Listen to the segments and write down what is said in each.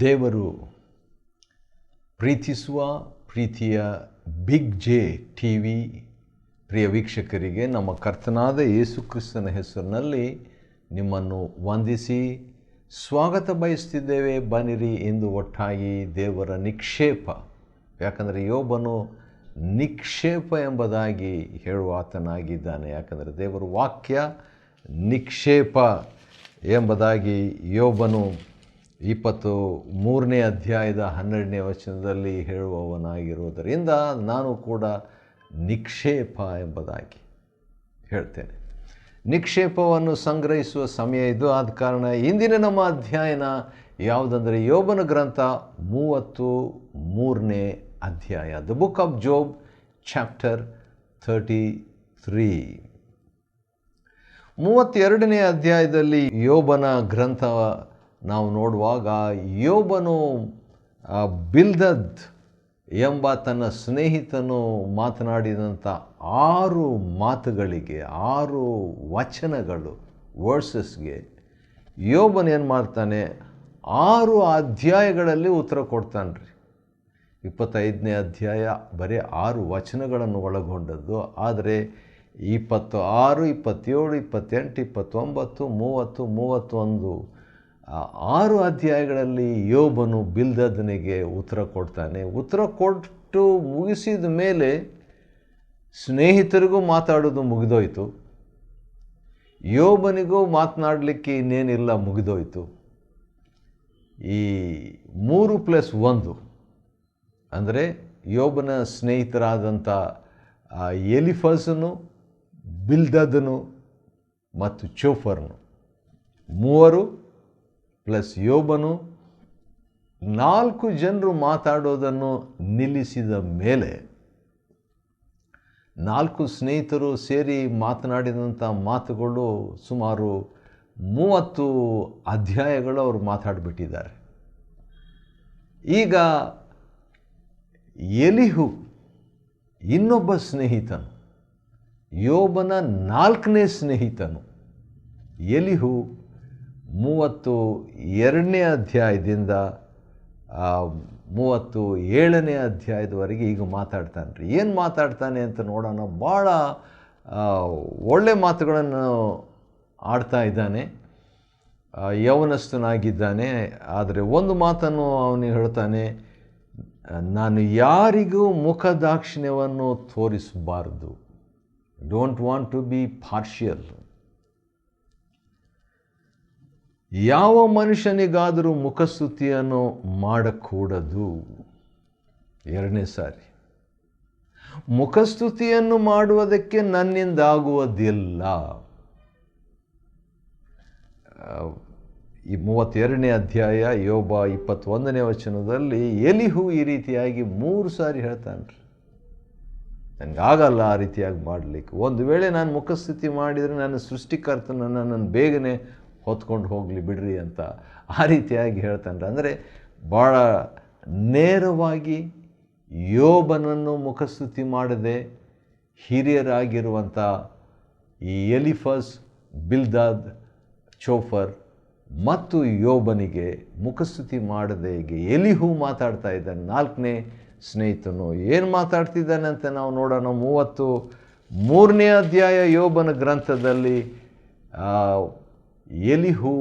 ದೇವರು ಪ್ರೀತಿಸುವ ಪ್ರೀತಿಯ ಬಿಗ್ ಜೆ ಟಿ ವಿ ಪ್ರಿಯ ವೀಕ್ಷಕರಿಗೆ ನಮ್ಮ ಕರ್ತನಾದ ಯೇಸು ಕ್ರಿಸ್ತನ ಹೆಸರಿನಲ್ಲಿ ನಿಮ್ಮನ್ನು ವಂದಿಸಿ ಸ್ವಾಗತ ಬಯಸ್ತಿದ್ದೇವೆ. ಬನ್ನಿರಿ ಎಂದು ಒಟ್ಟಾಗಿ ದೇವರ ನಿಕ್ಷೇಪ, ಯಾಕಂದರೆ ಯೋಬನು ನಿಕ್ಷೇಪ ಎಂಬುದಾಗಿ ಹೇಳುವ ಆತನಾಗಿದ್ದಾನೆ. ಯಾಕಂದರೆ ದೇವರ ವಾಕ್ಯ ನಿಕ್ಷೇಪ ಎಂಬುದಾಗಿ ಯೋಬನು 23ನೇ ಅಧ್ಯಾಯದ 12ನೇ ವಚನದಲ್ಲಿ ಹೇಳುವವನಾಗಿರುವುದರಿಂದ ನಾನು ಕೂಡ ನಿಕ್ಷೇಪ ಎಂಬುದಾಗಿ ಹೇಳ್ತೇನೆ. ನಿಕ್ಷೇಪವನ್ನು ಸಂಗ್ರಹಿಸುವ ಸಮಯ ಇದು. ಆದ ಕಾರಣ ಇಂದಿನ ನಮ್ಮ ಅಧ್ಯಯನ ಯಾವುದಂದರೆ ಯೋಬನ ಗ್ರಂಥ 33ನೇ ಅಧ್ಯಾಯ, ದ ಬುಕ್ ಆಫ್ ಜೋಬ್ ಚಾಪ್ಟರ್ 33. 32ನೇ ಅಧ್ಯಾಯದಲ್ಲಿ ಯೋಬನ ಗ್ರಂಥ ನಾವು ನೋಡುವಾಗ ಯೋಬನು ಬಿಲ್ದದ್ ಎಂಬ ತನ್ನ ಸ್ನೇಹಿತನು ಮಾತನಾಡಿದಂಥ 6 ಮಾತುಗಳಿಗೆ, 6 ವಚನಗಳು, ವರ್ಸಸ್ಗೆ ಯೋಬನು ಏನು ಮಾಡ್ತಾನೆ, 6 ಅಧ್ಯಾಯಗಳಲ್ಲಿ ಉತ್ತರ ಕೊಡ್ತಾನೆ ರೀ. 25ನೇ ಅಧ್ಯಾಯ ಬರೀ 6 ವಚನಗಳನ್ನು ಒಳಗೊಂಡದ್ದು. ಆದರೆ 26, 27, 28, 29, 30, 31 6 ಅಧ್ಯಾಯಗಳಲ್ಲಿ ಯೋಬನು ಬಿಲ್ದದನಿಗೆ ಉತ್ತರ ಕೊಡ್ತಾನೆ. ಉತ್ತರ ಕೊಟ್ಟು ಮುಗಿಸಿದ ಮೇಲೆ ಸ್ನೇಹಿತರಿಗೂ ಮಾತಾಡೋದು ಮುಗಿದೋಯ್ತು, ಯೋಬನಿಗೂ ಮಾತನಾಡಲಿಕ್ಕೆ ಇನ್ನೇನಿಲ್ಲ, ಮುಗಿದೋಯ್ತು. ಈ 3+1 ಅಂದರೆ ಯೋಬನ ಸ್ನೇಹಿತರಾದಂಥ ಎಲಿಫಜನು, ಬಿಲ್ದದನು ಮತ್ತು ಚೋಫರ್ನು, 3 ಪ್ಲಸ್ ಯೋಬನು, 4 ಜನರು ಮಾತಾಡೋದನ್ನು ನಿಲ್ಲಿಸಿದ ಮೇಲೆ 4 ಸ್ನೇಹಿತರು ಸೇರಿ ಮಾತನಾಡಿದಂಥ ಮಾತುಗಳು ಸುಮಾರು 30 ಅಧ್ಯಾಯಗಳು ಅವರು ಮಾತಾಡಿಬಿಟ್ಟಿದ್ದಾರೆ. ಈಗ ಎಲಿಹು ಇನ್ನೊಬ್ಬ ಸ್ನೇಹಿತನು, ಯೋಬನ 4ನೇ ಸ್ನೇಹಿತನು ಎಲಿಹು 32ನೇ ಅಧ್ಯಾಯದಿಂದ 37ನೇ ಅಧ್ಯಾಯದವರೆಗೆ ಈಗ ಮಾತಾಡ್ತಾನೆ ರೀ. ಏನು ಮಾತಾಡ್ತಾನೆ ಅಂತ ನೋಡೋಣ. ಭಾಳ ಒಳ್ಳೆ ಮಾತುಗಳನ್ನು ಆಡ್ತಾ ಇದ್ದಾನೆ, ಯೌವನಸ್ಥನಾಗಿದ್ದಾನೆ. ಆದರೆ ಒಂದು ಮಾತನ್ನು ಅವನು ಹೇಳ್ತಾನೆ, ನಾನು ಯಾರಿಗೂ ಮುಖದಾಕ್ಷಿಣ್ಯವನ್ನು ತೋರಿಸಬಾರದು. Don't want to be partial. ಯಾವ ಮನುಷ್ಯನಿಗಾದರೂ ಮುಖಸ್ತುತಿಯನ್ನು ಮಾಡಕೂಡದು. 2ನೇ ಸಾರಿ ಮುಖಸ್ತುತಿಯನ್ನು ಮಾಡುವುದಕ್ಕೆ ನನ್ನಿಂದಾಗುವುದಿಲ್ಲ. ಈ 32ನೇ ಅಧ್ಯಾಯ ಯೋಬ 21ನೇ ವಚನದಲ್ಲಿ ಎಲಿಹು ಈ ರೀತಿಯಾಗಿ 3 ಸಾರಿ ಹೇಳ್ತಾನೆ, ನನಗಾಗಲ್ಲ ಆ ರೀತಿಯಾಗಿ ಮಾಡಲಿಕ್ಕೆ. ಒಂದು ವೇಳೆ ನಾನು ಮುಖಸ್ತುತಿ ಮಾಡಿದರೆ ನನ್ನ ಸೃಷ್ಟಿಕರ್ತನ ನನ್ನನ್ನು ಬೇಗನೆ ಹೊತ್ಕೊಂಡು ಹೋಗಲಿ ಬಿಡ್ರಿ ಅಂತ ಆ ರೀತಿಯಾಗಿ ಹೇಳ್ತಾನೆ. ಅಂದರೆ ಭಾಳ ನೇರವಾಗಿ ಯೋಬನನ್ನು ಮುಖಸ್ತುತಿ ಮಾಡದೆ ಹಿರಿಯರಾಗಿರುವಂಥ ಈ ಎಲಿಫಸ್, ಬಿಲ್ದಾದ್, ಚೋಫರ್ ಮತ್ತು ಯೋಬನಿಗೆ ಮುಖಸ್ತುತಿ ಮಾಡದೆ ಈಗ ಎಲಿಹು ಮಾತಾಡ್ತಾ ಇದ್ದಾನೆ. 4ನೇ ಸ್ನೇಹಿತನು ಏನು ಮಾತಾಡ್ತಿದ್ದಾನೆ ಅಂತ ನಾವು ನೋಡೋಣ. 33ನೇ ಅಧ್ಯಾಯ ಯೋಬನ ಗ್ರಂಥದಲ್ಲಿ ಎಲಿಹು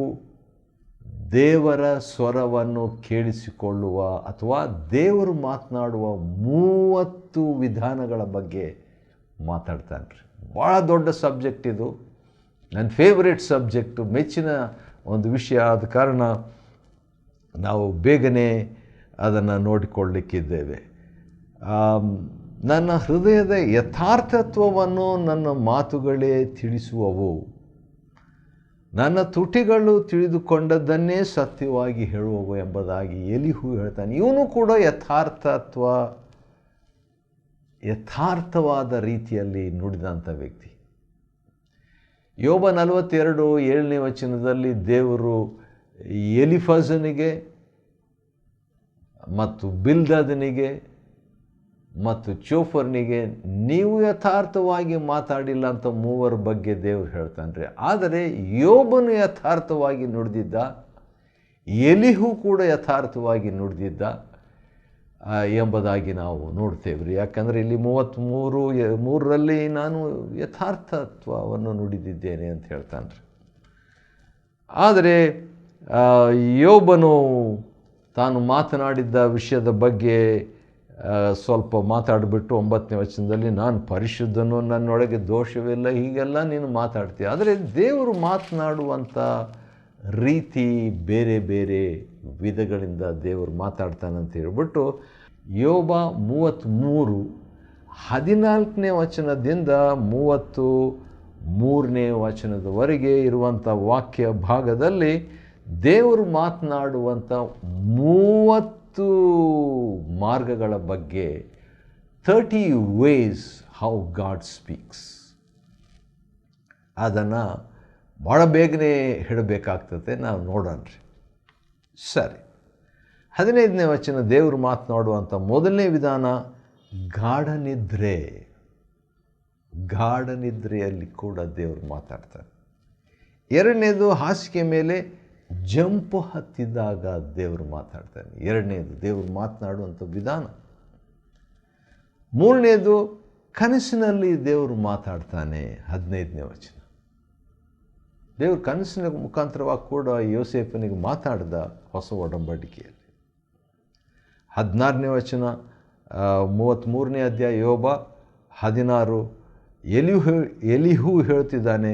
ದೇವರ ಸ್ವರವನ್ನು ಕೇಳಿಸಿಕೊಳ್ಳುವ ಅಥವಾ ದೇವರು ಮಾತನಾಡುವ 30 ವಿಧಾನಗಳ ಬಗ್ಗೆ ಮಾತಾಡ್ತಾನೆ ರೀ. ಭಾಳ ದೊಡ್ಡ ಸಬ್ಜೆಕ್ಟ್ ಇದು, ನನ್ನ ಫೇವ್ರೇಟ್ ಸಬ್ಜೆಕ್ಟು, ಮೆಚ್ಚಿನ ಒಂದು ವಿಷಯ. ಆದ ಕಾರಣ ನಾವು ಬೇಗನೆ ಅದನ್ನು ನೋಡಿಕೊಳ್ಳಲಿಕ್ಕಿದ್ದೇವೆ. ನನ್ನ ಹೃದಯದ ಯಥಾರ್ಥತ್ವವನ್ನು ನನ್ನ ಮಾತುಗಳೇ ತಿಳಿಸುವವು, ನನ್ನ ತುಟಿಗಳು ತಿಳಿದುಕೊಂಡದ್ದನ್ನೇ ಸತ್ಯವಾಗಿ ಹೇಳುವವು ಎಂಬುದಾಗಿ ಎಲಿಹು ಹೇಳ್ತಾನೆ. ಇವನು ಕೂಡ ಯಥಾರ್ಥವಾದ ರೀತಿಯಲ್ಲಿ ನುಡಿದಂಥ ವ್ಯಕ್ತಿ. ಯೋಬ 42:7ನೇ ವಚನದಲ್ಲಿ ದೇವರು ಎಲಿಫಜನಿಗೆ ಮತ್ತು ಬಿಲ್ದದನಿಗೆ ಮತ್ತು ಚೋಫರ್ನಿಗೆ ನೀವು ಯಥಾರ್ಥವಾಗಿ ಮಾತಾಡಿಲ್ಲ ಅಂತ 3 ಬಗ್ಗೆ ದೇವರು ಹೇಳ್ತಾನೆ ರೀ. ಆದರೆ ಯೋಬನು ಯಥಾರ್ಥವಾಗಿ ನುಡಿದಿದ್ದ. ಎಲಿಹು ಕೂಡ ಯಥಾರ್ಥವಾಗಿ ನುಡಿದಿದ್ದ ಎಂಬುದಾಗಿ ನಾವು ನೋಡ್ತೇವೆ ರೀ. ಯಾಕಂದರೆ ಇಲ್ಲಿ 33:3 ನಾನು ಯಥಾರ್ಥತ್ವವನ್ನು ನುಡಿದಿದ್ದೇನೆ ಅಂತ ಹೇಳ್ತಾನೆ ರೀ. ಆದರೆ ಯೋಬನು ತಾನು ಮಾತನಾಡಿದ್ದ ವಿಷಯದ ಬಗ್ಗೆ ಸ್ವಲ್ಪ ಮಾತಾಡಿಬಿಟ್ಟು 9ನೇ ವಚನದಲ್ಲಿ ನಾನು ಪರಿಶುದ್ಧನು, ನನ್ನೊಳಗೆ ದೋಷವಿಲ್ಲ, ಹೀಗೆಲ್ಲ ನೀನು ಮಾತಾಡ್ತೀಯ. ಆದರೆ ದೇವರು ಮಾತನಾಡುವಂಥ ರೀತಿ ಬೇರೆ ಬೇರೆ ವಿಧಗಳಿಂದ ದೇವರು ಮಾತಾಡ್ತಾನಂತ ಹೇಳ್ಬಿಟ್ಟು ಯೋಬ 33:14ನೇ ವಚನದಿಂದ 33ನೇ ವಚನದವರೆಗೆ ಇರುವಂಥ ವಾಕ್ಯ ಭಾಗದಲ್ಲಿ ದೇವರು ಮಾತನಾಡುವಂಥ 30 ಮಾರ್ಗಗಳ ಬಗ್ಗೆ 30 ways how God speaks. ಅದನ್ನು ಭಾಳ ಬೇಗನೆ ಹೇಳಬೇಕಾಗ್ತದೆ, ನಾವು ನೋಡೋಣ ರೀ. ಸರಿ, 15ನೇ ವಚನ ದೇವರು ಮಾತನಾಡುವಂಥ ಮೊದಲನೇ ವಿಧಾನ ಗಾಢನಿದ್ರೆಯಲ್ಲಿ ಕೂಡ ದೇವರು ಮಾತಾಡ್ತಾರೆ. ಎರಡನೇದು ಹಾಸಿಗೆ ಮೇಲೆ ಜಂಪು ಹತ್ತಿದಾಗ ದೇವರು ಮಾತಾಡ್ತಾನೆ. ಎರಡನೇದು ದೇವರು ಮಾತನಾಡುವಂಥ ವಿಧಾನ. ಮೂರನೇದು ಕನಸಿನಲ್ಲಿ ದೇವರು ಮಾತಾಡ್ತಾನೆ. 15ನೇ ವಚನ ದೇವರು ಕನಸಿನ ಮುಖಾಂತರವಾಗಿ ಕೂಡ ಯೋಸೇಫನಿಗೆ ಮಾತಾಡಿದ ಹೊಸ ಒಡಂಬಡಿಕೆಯಲ್ಲಿ. 16ನೇ ವಚನ 33ನೇ ಅಧ್ಯಾಯ ಯೋಬ 16 ಎಲಿಹು ಹೇಳ್ತಿದ್ದಾನೆ,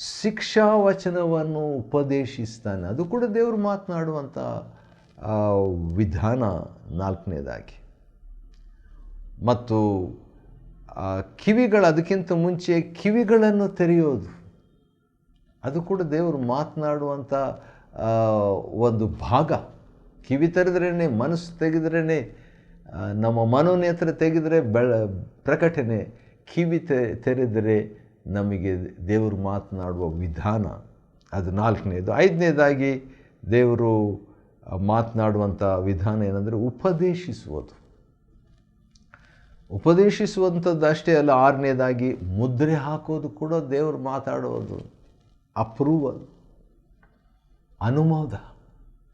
ಶಿಕ್ಷಾವಚನವನ್ನು ಉಪದೇಶಿಸ್ತಾನೆ. ಅದು ಕೂಡ ದೇವರು ಮಾತನಾಡುವಂಥ ವಿಧಾನ 4ನೇದಾಗಿ. ಮತ್ತು ಅದಕ್ಕಿಂತ ಮುಂಚೆ ಕಿವಿಗಳನ್ನು ತೆರೆಯೋದು, ಅದು ಕೂಡ ದೇವರು ಮಾತನಾಡುವಂಥ ಒಂದು ಭಾಗ. ಕಿವಿ ತೆರೆದ್ರೇ, ಮನಸ್ಸು ತೆಗೆದ್ರೇ, ನಮ್ಮ ಮನೋನೇತ್ರ ತೆಗೆದರೆ ಪ್ರಕಟಣೆ, ಕಿವಿ ತೆರೆದರೆ ನಮಗೆ ದೇವರು ಮಾತನಾಡುವ ವಿಧಾನ. ಅದು 4ನೇದು. 5ನೇದಾಗಿ ದೇವರು ಮಾತನಾಡುವಂಥ ವಿಧಾನ ಏನಂದರೆ ಉಪದೇಶಿಸುವಂಥದ್ದು ಅಷ್ಟೇ ಅಲ್ಲ. 6ನೇದಾಗಿ ಮುದ್ರೆ ಹಾಕೋದು ಕೂಡ ದೇವರು ಮಾತಾಡೋದು. ಅಪ್ರೂವಲ್, ಅನುಮೋದ,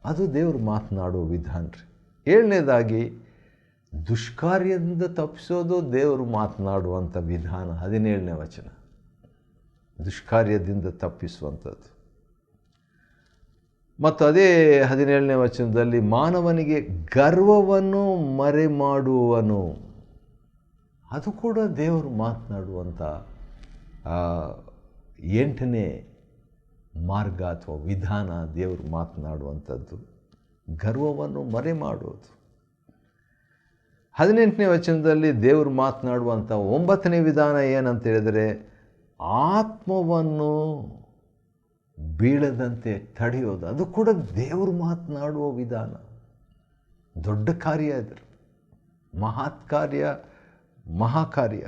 ಅದು ದೇವರು ಮಾತನಾಡುವ ವಿಧಾನ ರೀ. 7ನೇದಾಗಿ ದುಷ್ಕಾರ್ಯದಿಂದ ತಪ್ಪಿಸೋದು ದೇವರು ಮಾತನಾಡುವಂಥ ವಿಧಾನ. 17ನೇ ವಚನ ದುಷ್ಕಾರ್ಯದಿಂದ ತಪ್ಪಿಸುವಂಥದ್ದು. ಮತ್ತು ಅದೇ 17ನೇ ವಚನದಲ್ಲಿ ಮಾನವನಿಗೆ ಗರ್ವವನ್ನು ಮರೆ ಮಾಡುವನು, ಅದು ಕೂಡ ದೇವರು ಮಾತನಾಡುವಂಥ 8ನೇ ಮಾರ್ಗ ಅಥವಾ ವಿಧಾನ. ದೇವರು ಮಾತನಾಡುವಂಥದ್ದು ಗರ್ವವನ್ನು ಮರೆ ಮಾಡುವುದು. 18ನೇ ವಚನದಲ್ಲಿ ದೇವರು ಮಾತನಾಡುವಂಥ 9ನೇ ವಿಧಾನ ಏನಂತ ಹೇಳಿದರೆ ಆತ್ಮವನ್ನು ಬೀಳದಂತೆ ತಡೆಯೋದು, ಅದು ಕೂಡ ದೇವರು ಮಾತನಾಡುವ ವಿಧಾನ. ದೊಡ್ಡ ಕಾರ್ಯ ಅದು, ಮಹತ್ ಕಾರ್ಯ, ಮಹಾಕಾರ್ಯ.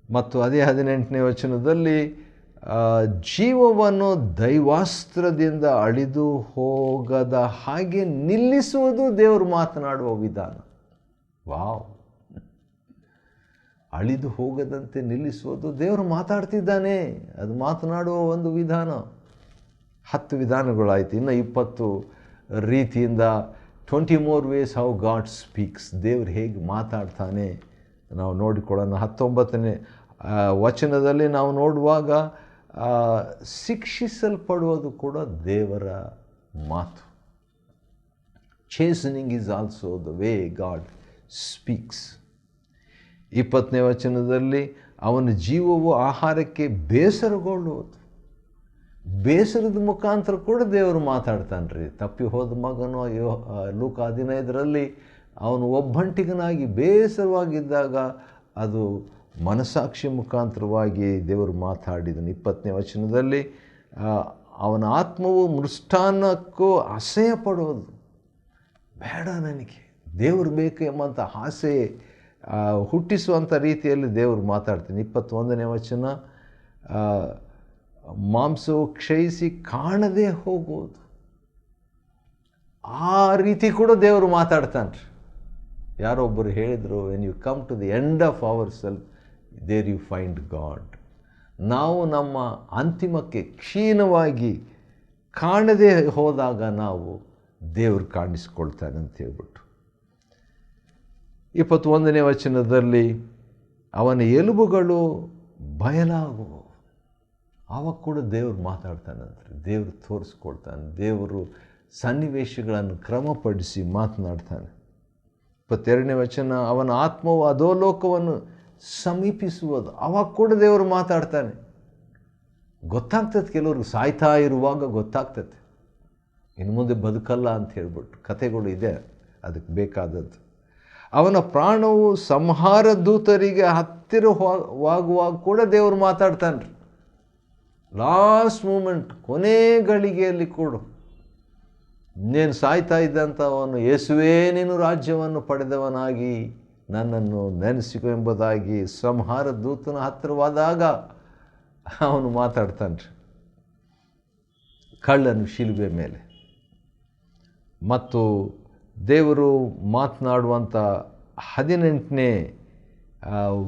ಮತ್ತು ಅದೇ 18ನೇ ವಚನದಲ್ಲಿ ಜೀವವನ್ನು ದೈವಾಸ್ತ್ರದಿಂದ ಅಳಿದು ಹೋಗದ ಹಾಗೆ ನಿಲ್ಲಿಸುವುದು ದೇವರು ಮಾತನಾಡುವ ವಿಧಾನ. ವಾವ್! ಅಳಿದು ಹೋಗದಂತೆ ನಿಲ್ಲಿಸುವುದು ದೇವರು ಮಾತಾಡ್ತಿದ್ದಾನೆ, ಅದು ಮಾತನಾಡುವ ಒಂದು ವಿಧಾನ. 10 ವಿಧಾನಗಳಾಯಿತು. ಇನ್ನು 20 ರೀತಿಯಿಂದ 20 more ways how God speaks, ದೇವರು ಹೇಗೆ ಮಾತಾಡ್ತಾನೆ ನಾವು ನೋಡಿಕೊಳ್ಳೋಣ. 19ನೇ ವಚನದಲ್ಲಿ ನಾವು ನೋಡುವಾಗ ಶಿಕ್ಷಿಸಲ್ಪಡುವುದು ಕೂಡ ದೇವರ ಮಾತು. Chastening is also the way God speaks. 20ನೇ ವಚನದಲ್ಲಿ ಅವನ ಜೀವವು ಆಹಾರಕ್ಕೆ ಬೇಸರಗೊಳ್ಳುವುದು, ಬೇಸರದ ಮುಖಾಂತರ ಕೂಡ ದೇವರು ಮಾತಾಡ್ತಾನೆ ರೀ. ತಪ್ಪಿ ಹೋದ ಮಗನು ಲೂಕ 15ರಲ್ಲಿ ಅವನು ಒಬ್ಬಂಟಿಗನಾಗಿ ಬೇಸರವಾಗಿದ್ದಾಗ ಅದು ಮನಸ್ಸಾಕ್ಷಿ ಮುಖಾಂತರವಾಗಿ ದೇವರು ಮಾತಾಡಿದನು. 20ನೇ ವಚನದಲ್ಲಿ ಅವನ ಆತ್ಮವು ಮೃಷ್ಟಾನ್ನಕ್ಕೂ ಅಸಹ್ಯ ಪಡೋದು, ಬೇಡ ನನಗೆ ದೇವರು ಬೇಕು ಎಂಬಂಥ ಆಸೆ ಹುಟ್ಟಿಸುವಂಥ ರೀತಿಯಲ್ಲಿ ದೇವರು ಮಾತಾಡ್ತಾನೆ. 21ನೇ ವಚನ ಮಾಂಸವು ಕ್ಷಯಿಸಿ ಕಾಣದೇ ಹೋಗುವುದು, ಆ ರೀತಿ ಕೂಡ ದೇವರು ಮಾತಾಡ್ತಾನೆ. ಯಾರೊಬ್ಬರು ಹೇಳಿದರು, when you come to the end of our self there you find God. ನಾವು ನಮ್ಮ ಅಂತಿಮಕ್ಕೆ ಕ್ಷೀಣವಾಗಿ ಕಾಣದೇ ಹೋದಾಗ ನಾವು ದೇವರು ಕಾಣಿಸ್ಕೊಳ್ತಾನೆ ಅಂತ ಹೇಳ್ಬಿಟ್ಟು. 21ನೇ ವಚನದಲ್ಲಿ ಅವನ ಎಲುಬುಗಳು ಬಯಲಾಗುವು. ಆವಾಗ ಕೂಡ ದೇವರು ಮಾತಾಡ್ತಾನಂತೆ, ದೇವರು ತೋರಿಸ್ಕೊಳ್ತಾನೆ, ದೇವರು ಸನ್ನಿವೇಶಗಳನ್ನು ಕ್ರಮಪಡಿಸಿ ಮಾತನಾಡ್ತಾನೆ. 22ನೇ ವಚನ, ಅವನ ಆತ್ಮವು ಅಧೋಲೋಕವನ್ನು ಸಮೀಪಿಸುವುದು. ಆವಾಗ ಕೂಡ ದೇವರು ಮಾತಾಡ್ತಾನೆ. ಗೊತ್ತಾಗ್ತದೆ, ಕೆಲವ್ರಿಗೆ ಸಾಯ್ತಾ ಇರುವಾಗ ಗೊತ್ತಾಗ್ತದೆ ಇನ್ನು ಮುಂದೆ ಬದುಕಲ್ಲ ಅಂತ ಹೇಳ್ಬಿಟ್ಟು ಕಥೆಗಳು ಇದೆ ಅದಕ್ಕೆ ಬೇಕಾದದ್ದು. ಅವನ ಪ್ರಾಣವು ಸಂಹಾರ ದೂತರಿಗೆ ಹತ್ತಿರವಾಗುವಾಗ ಕೂಡ ದೇವರು ಮಾತಾಡ್ತಾನೆ ರೀ. ಲಾಸ್ಟ್ ಮೂಮೆಂಟ್, ಕೊನೆ ಗಳಿಗೆಯಲ್ಲಿ ಕೂಡ ನೀನು ಸಾಯ್ತಾ ಇದ್ದಂಥ ಅವನು, ಯೇಸುವೇ ನೀನು ರಾಜ್ಯವನ್ನು ಪಡೆದವನಾಗಿ ನನ್ನನ್ನು ನೆನೆಸಿಕೊ ಎಂಬುದಾಗಿ ಸಂಹಾರ ದೂತನ ಹತ್ತಿರವಾದಾಗ ಅವನು ಮಾತಾಡ್ತಾನೆ ರೀ. ಕಳ್ಳನು ಶಿಲುಬೆ ಮೇಲೆ. ಮತ್ತು ದೇವರು ಮಾತನಾಡುವಂಥ 18ನೇ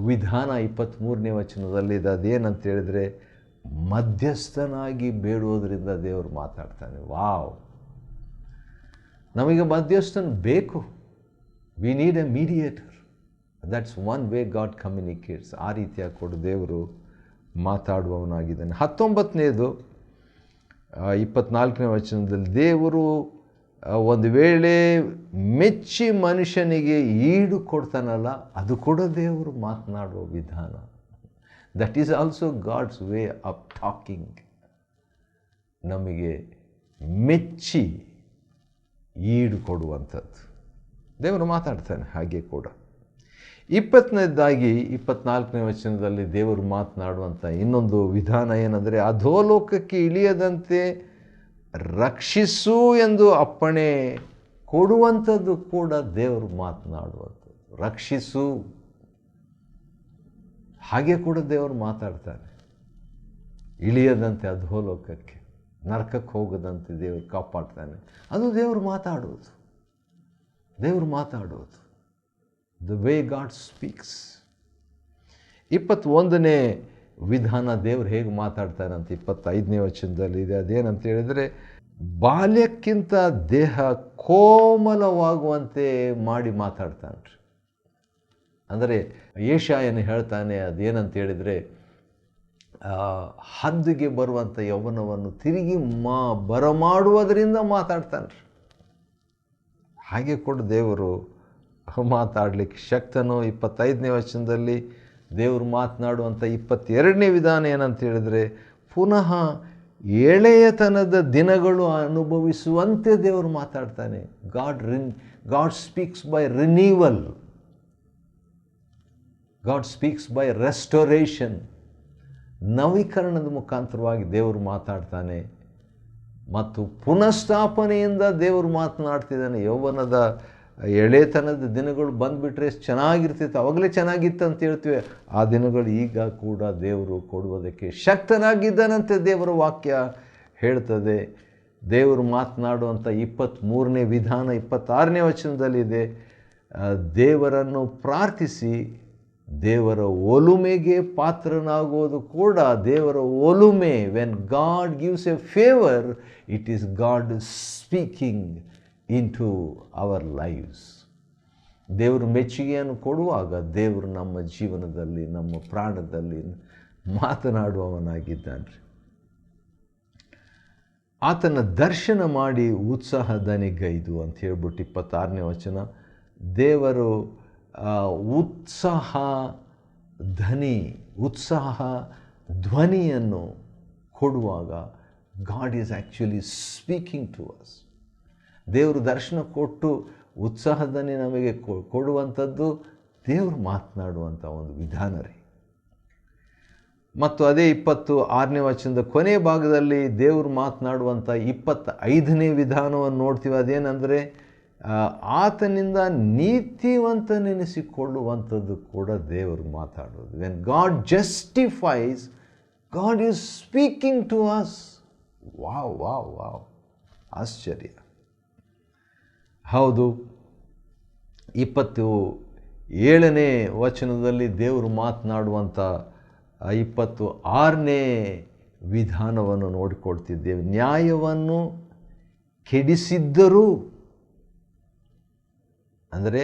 ವಿಧಾನ 23ನೇ ವಚನದಲ್ಲಿದೆ. ಅದೇನಂತ ಹೇಳಿದರೆ, ಮಧ್ಯಸ್ಥನಾಗಿ ಬೇಡುವುದರಿಂದ ದೇವರು ಮಾತಾಡ್ತಾನೆ. ವಾವ್, ನಮಗೆ ಮಧ್ಯಸ್ಥನ ಬೇಕು. We need A mediator. That's one way god communicates. ಆ ರೀತಿಯಾಗಿ ಕೂಡ ದೇವರು ಮಾತಾಡುವವನಾಗಿದ್ದಾನೆ. 19ನೇದು 24ನೇ ವಚನದಲ್ಲಿ, ದೇವರು ಒಂದು ವೇಳೆ ಮೆಚ್ಚಿ ಮನುಷ್ಯನಿಗೆ ಈಡು ಕೊಡ್ತಾನಲ್ಲ, ಅದು ಕೂಡ ದೇವರು ಮಾತನಾಡುವ ವಿಧಾನ. That is also God's way of talking. ನಮಗೆ ಮೆಚ್ಚಿ ಈಡು ಕೊಡುವಂಥದ್ದು ದೇವರು ಮಾತಾಡ್ತಾನೆ. ಹಾಗೆ ಕೂಡ 20ನೇದಾಗಿ 24ನೇ ವಚನದಲ್ಲಿ ದೇವರು ಮಾತನಾಡುವಂಥ ಇನ್ನೊಂದು ವಿಧಾನ ಏನಂದರೆ, ಅಧೋಲೋಕಕ್ಕೆ ಇಳಿಯದಂತೆ ರಕ್ಷಿಸು ಎಂದು ಅಪ್ಪಣೆ ಕೊಡುವಂಥದ್ದು ಕೂಡ ದೇವರು ಮಾತನಾಡುವಂಥದ್ದು. ರಕ್ಷಿಸು, ಹಾಗೆ ಕೂಡ ದೇವರು ಮಾತಾಡ್ತಾನೆ. ಇಳಿಯದಂತೆ ಅಧೋಲೋಕಕ್ಕೆ, ನರಕಕ್ಕೆ ಹೋಗದಂತೆ ದೇವರು ಕಾಪಾಡ್ತಾನೆ. ಅದು ದೇವರು ಮಾತಾಡೋದು. ದೇವರು ಮಾತಾಡೋದು ದ ವೇ ಗಾಡ್ ಸ್ಪೀಕ್ಸ್. 21ನೇ ವಿಧಾನ ದೇವರು ಹೇಗೆ ಮಾತಾಡ್ತಾನೆ ಅಂತ 25ನೇ ವಚನದಲ್ಲಿ ಇದೆ. ಅದೇನಂತ ಹೇಳಿದರೆ, ಬಾಲ್ಯಕ್ಕಿಂತ ದೇಹ ಕೋಮಲವಾಗುವಂತೆ ಮಾಡಿ ಮಾತಾಡ್ತಾನೆ. ಅಂದರೆ ಯೆಶಾಯನು ಹೇಳ್ತಾನೆ, ಅದೇನಂತ ಹೇಳಿದರೆ, ಹದ್ದಿಗೆ ಬರುವಂಥ ಯೌವನವನ್ನು ತಿರುಗಿ ಬರಮಾಡುವುದರಿಂದ ಮಾತಾಡ್ತಾನೆ. ಹಾಗೆ ಕೂಡ ದೇವರು ಮಾತಾಡಲಿಕ್ಕೆ ಶಕ್ತನು. 25ನೇ ವಚನದಲ್ಲಿ ದೇವರು ಮಾತನಾಡುವಂಥ 22ನೇ ವಿಧಾನ ಏನಂತ ಹೇಳಿದರೆ, ಪುನಃ ಎಳೆಯತನದ ದಿನಗಳು ಅನುಭವಿಸುವಂತೆ ದೇವರು ಮಾತಾಡ್ತಾನೆ. God speaks by renewal. God speaks by restoration. ನವೀಕರಣದ ಮುಖಾಂತರವಾಗಿ ದೇವರು ಮಾತಾಡ್ತಾನೆ. ಮತ್ತು ಪುನಃಸ್ಥಾಪನೆಯಿಂದ ದೇವರು ಮಾತನಾಡ್ತಿದ್ದಾನೆ. ಯೌವನದ ಎಳೆತನದ ದಿನಗಳು ಬಂದುಬಿಟ್ರೆ ಚೆನ್ನಾಗಿರ್ತಿತ್ತು, ಅವಾಗಲೇ ಚೆನ್ನಾಗಿತ್ತು ಅಂತ ಹೇಳ್ತೀವಿ. ಆ ದಿನಗಳು ಈಗ ಕೂಡ ದೇವರು ಕೊಡುವುದಕ್ಕೆ ಶಕ್ತನಾಗಿದ್ದಾನಂತೆ ದೇವರ ವಾಕ್ಯ ಹೇಳ್ತದೆ. ದೇವರು ಮಾತನಾಡುವಂಥ 23ನೇ ವಿಧಾನ 26ನೇ ವಚನದಲ್ಲಿದೆ, ದೇವರನ್ನು ಪ್ರಾರ್ಥಿಸಿ ದೇವರ ಒಲುಮೆಗೆ ಪಾತ್ರನಾಗೋದು ಕೂಡ ದೇವರ ಒಲುಮೆ. When God gives a favour, it is God speaking into our lives. ದೇವರು ಮೆಚ್ಚುಗೆಯನ್ನು ಕೊಡುವಾಗ ದೇವರು ನಮ್ಮ ಜೀವನದಲ್ಲಿ, ನಮ್ಮ ಪ್ರಾಣದಲ್ಲಿ ಮಾತನಾಡುವವನಾಗಿದ್ದಾನೆ. ಆತನ ದರ್ಶನ ಮಾಡಿ ಉತ್ಸಾಹದನಿಗೈದು ಅಂತ ಹೇಳ್ಬಿಟ್ಟು 26ನೇ ವಚನ. ದೇವರು ಉತ್ಸಾಹ ಧ್ವನಿಯನ್ನು ಕೊಡುವಾಗ God is actually speaking to us. ದೇವರು ದರ್ಶನ ಕೊಟ್ಟು ಉತ್ಸಾಹದನಿ ನಮಗೆ ಕೊಡುವಂಥದ್ದು ದೇವರು ಮಾತನಾಡುವಂಥ ಒಂದು ವಿಧಾನ ರೀ. ಮತ್ತು ಅದೇ 26ನೇ ವಚನದ ಕೊನೆಯ ಭಾಗದಲ್ಲಿ ದೇವರು ಮಾತನಾಡುವಂಥ 25ನೇ ವಿಧಾನವನ್ನು ನೋಡ್ತೀವಿ. ಅದೇನೆಂದರೆ, ಆತನಿಂದ ನೀತಿವಂತನೆನಿಸಿಕೊಳ್ಳುವಂಥದ್ದು ಕೂಡ ದೇವರು ಮಾತಾಡೋದು. When God justifies, God is speaking to us. Wow wow wow, ಆಶ್ಚರ್ಯ. ಹೌದು, 27ನೇ ವಚನದಲ್ಲಿ ದೇವರು ಮಾತನಾಡುವಂಥ 26ನೇ ವಿಧಾನವನ್ನು ನೋಡಿಕೊಳ್ತಿದ್ದೇವೆ. ನ್ಯಾಯವನ್ನು ಕೆಡಿಸಿದ್ದರೂ, ಅಂದರೆ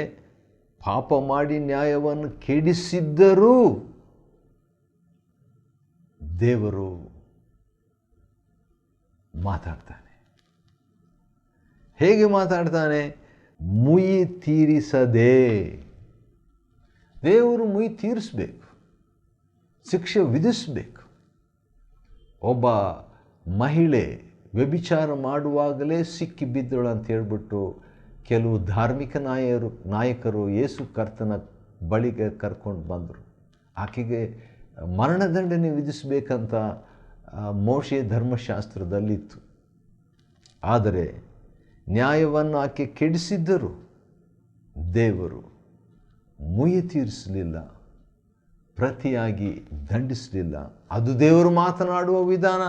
ಪಾಪ ಮಾಡಿ ನ್ಯಾಯವನ್ನು ಕೆಡಿಸಿದ್ದರೂ ದೇವರು ಮಾತಾಡ್ತಾನೆ. ಹೇಗೆ ಮಾತಾಡ್ತಾನೆ? ಮುಯಿ ತೀರಿಸದೆ. ದೇವರು ಮುಯಿ ತೀರಿಸಬೇಕು, ಶಿಕ್ಷೆ ವಿಧಿಸಬೇಕು. ಒಬ್ಬ ಮಹಿಳೆ ವ್ಯಭಿಚಾರ ಮಾಡುವಾಗಲೇ ಸಿಕ್ಕಿ ಬಿದ್ದಳು ಅಂತ ಹೇಳ್ಬಿಟ್ಟು ಕೆಲವು ಧಾರ್ಮಿಕ ನಾಯಕರು ಯೇಸು ಕರ್ತನ ಬಳಿಗೆ ಕರ್ಕೊಂಡು ಬಂದರು. ಆಕೆಗೆ ಮರಣದಂಡನೆ ವಿಧಿಸಬೇಕಂತ ಮೋಶೆ ಧರ್ಮಶಾಸ್ತ್ರದಲ್ಲಿತ್ತು. ಆದರೆ ನ್ಯಾಯವನ್ನು ಆಕೆ ಕೆಡಿಸಿದ್ದರು ದೇವರು ಮುಯಿ ತೀರಿಸಲಿಲ್ಲ, ಪ್ರತಿಯಾಗಿ ದಂಡಿಸಲಿಲ್ಲ. ಅದು ದೇವರು ಮಾತನಾಡುವ ವಿಧಾನ.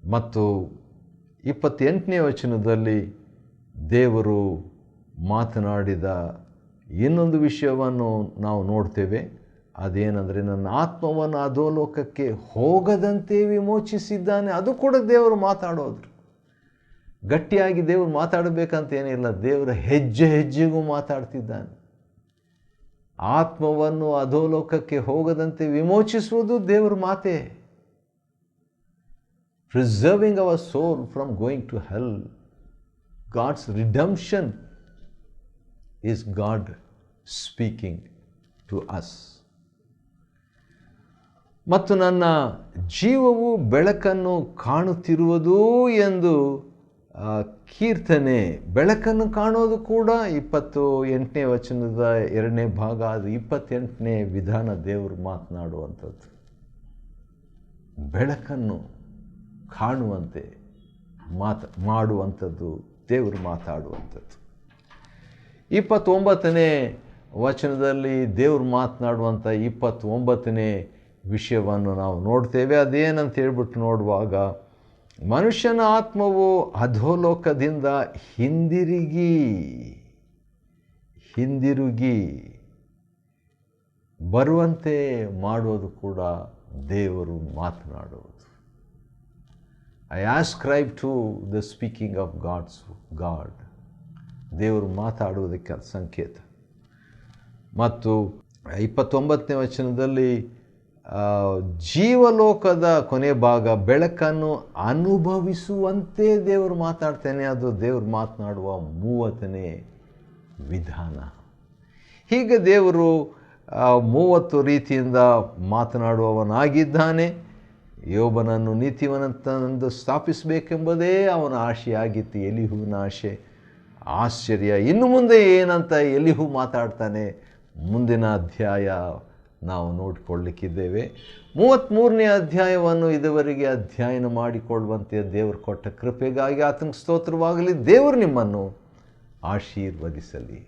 ಮತ್ತು 28ನೇ ವಚನದಲ್ಲಿ ದೇವರು ಮಾತನಾಡಿದ ಇನ್ನೊಂದು ವಿಷಯವನ್ನು ನಾವು ನೋಡ್ತೇವೆ. ಅದೇನೆಂದರೆ, ನನ್ನ ಆತ್ಮವನ್ನು ಅಧೋಲೋಕಕ್ಕೆ ಹೋಗದಂತೆ ವಿಮೋಚಿಸಿದ್ದಾನೆ. ಅದು ಕೂಡ ದೇವರು ಮಾತಾಡೋದ್ರು. ಗಟ್ಟಿಯಾಗಿ ದೇವರು ಮಾತಾಡಬೇಕಂತೇನಿಲ್ಲ, ದೇವರ ಹೆಜ್ಜೆ ಹೆಜ್ಜೆಗೂ ಮಾತಾಡ್ತಿದ್ದಾನೆ. ಆತ್ಮವನ್ನು ಅಧೋಲೋಕಕ್ಕೆ ಹೋಗದಂತೆ ವಿಮೋಚಿಸುವುದು ದೇವರ ಮಾತೆ. Preserving our soul from going to hell. God's redemption is God speaking to us. ಮತ್ತು ನನ್ನ ಜೀವವು ಬೆಳಕನ್ನು ಕಾಣುತ್ತಿರುವುದು ಎಂದು ಕೀರ್ತನೆ. ಬೆಳಕನ್ನು ಕಾಣೋದು ಕೂಡ 28ನೇ ವಚನದ 2ನೇ ಭಾಗ. ಅದು 28ನೇ ವಿಧಾನ ದೇವರು ಮಾತನಾಡುವಂಥದ್ದು. ಬೆಳಕನ್ನು ಕಾಣುವಂತೆ ಮಾಡುವಂಥದ್ದು ದೇವರು ಮಾತಾಡುವಂಥದ್ದು. 29ನೇ ವಚನದಲ್ಲಿ ದೇವರು ಮಾತನಾಡುವಂಥ 29ನೇ ವಿಷಯವನ್ನು ನಾವು ನೋಡ್ತೇವೆ. ಅದೇನಂತ ಹೇಳ್ಬಿಟ್ಟು ನೋಡುವಾಗ, ಮನುಷ್ಯನ ಆತ್ಮವು ಅಧೋಲೋಕದಿಂದ ಹಿಂದಿರುಗಿ ಬರುವಂತೆ ಮಾಡೋದು ಕೂಡ ದೇವರು ಮಾತನಾಡುವುದು. I ascribe to the speaking of God. ದೇವರು ಮಾತಾಡುವುದಕ್ಕೆ ಸಂಕೇತ. ಮತ್ತು 29ನೇ ವಚನದಲ್ಲಿ ಜೀವಲೋಕದ ಕೊನೆ ಭಾಗ ಬೆಳಕನ್ನು ಅನುಭವಿಸುವಂತೆ ದೇವರು ಮಾತಾಡ್ತಾನೆ. ಅದು ದೇವರು ಮಾತನಾಡುವ 30ನೇ ವಿಧಾನ. ಹೀಗೆ ದೇವರು 30 ರೀತಿಯಿಂದ ಮಾತನಾಡುವವನಾಗಿದ್ದಾನೆ. ಯೋಬನನ್ನು ನೀತಿವಂತನೆಂದು ಸ್ಥಾಪಿಸಬೇಕೆಂಬುದೇ ಅವನ ಆಶೆಯಾಗಿತ್ತು, ಎಲಿಹುವಿನ ಆಶೆ. ಆಶ್ಚರ್ಯ, ಇನ್ನು ಮುಂದೆ ಏನಂತ ಎಲಿಹು ಮಾತಾಡ್ತಾನೆ ಮುಂದಿನ ಅಧ್ಯಾಯ ನಾವು ನೋಡಿಕೊಳ್ಳಲಿಕ್ಕಿದ್ದೇವೆ. 33ನೇ ಅಧ್ಯಾಯವನ್ನು ಇದುವರೆಗೆ ಅಧ್ಯಯನ ಮಾಡಿಕೊಳ್ಳುವಂತೆ ದೇವರು ಕೊಟ್ಟ ಕೃಪೆಗಾಗಿ ಆತನಿಗೆ ಸ್ತೋತ್ರವಾಗಲಿ. ದೇವರು ನಿಮ್ಮನ್ನು ಆಶೀರ್ವದಿಸಲಿ.